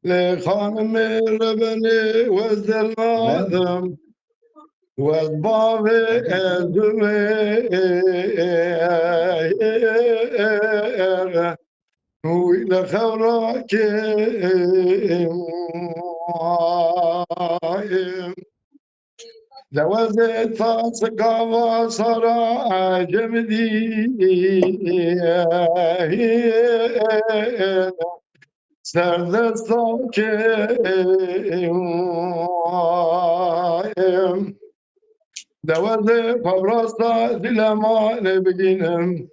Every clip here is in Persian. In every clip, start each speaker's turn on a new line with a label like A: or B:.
A: لخانم ربني وزلناهم والباب أزمير وإلى خوراك جوازي تصقى صرا جمدي سرد الصوكيم دوازي فبرستا دلمان بگینم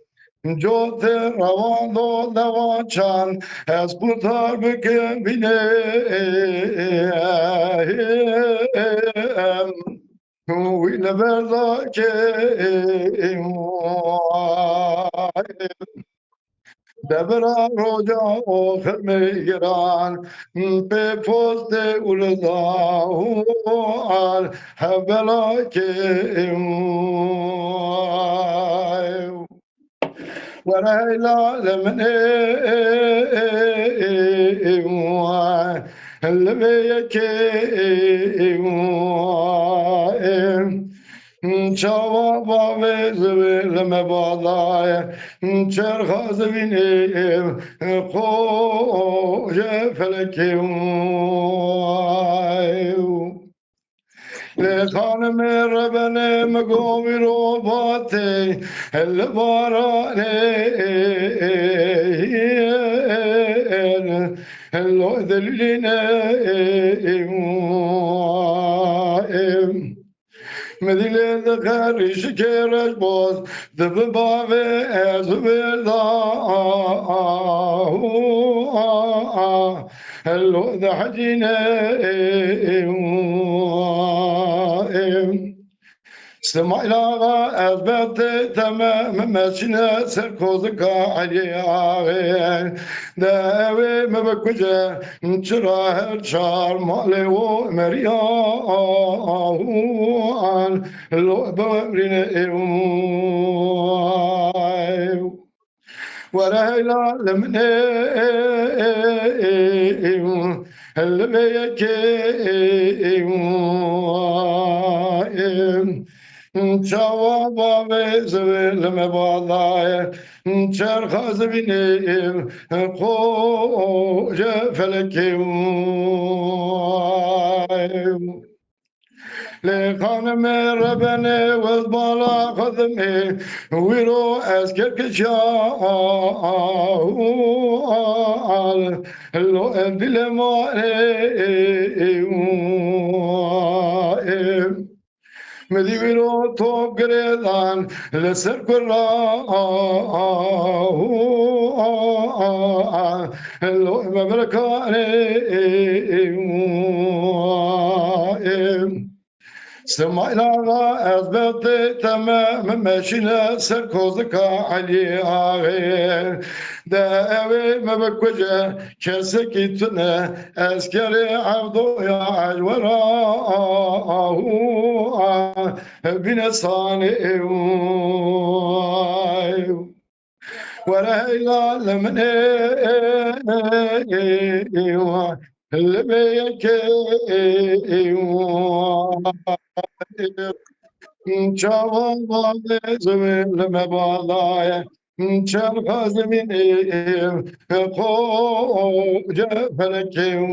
A: جوت روان دو دوانچان از پوتار بکن بینم ویل بردا که دبرا روجا آخر میگران به پست اولدان هبلا که ورهيلا لمن اللبيك شوا بابي لما باضاي شرخ زميني خوش فلكي لخانم ربنا مقومي روباتي الباراني اللو ذلنا مثل ذكر شكر البوس ذب بابي أزبلا اللو ذا حجينا سمع لغا أثبت تمام ماشينا سركوزك عليا داوي مبكوجة نشراه الشار مالي ومريان لو بمرين ورهيلا لمن اللي بيك شوابا بزويل مباضاي شرخ زبينيم خوش فلكيم لخانم ربني والبالا خدمي ويرو اسكر كشال لو ابدل ماري مديرو تو قريدان لسر كرا لو مبركاني سمع لغا أثبت تمام ماشينا سركوزك علي آغير داوي مبكوجة كسكتنا أسكري عبدو يا عجورا بنصاني ورهيلا لمن اللي بيك شوابا زويل مباضاي شرخ زمينيم خوج فلكيم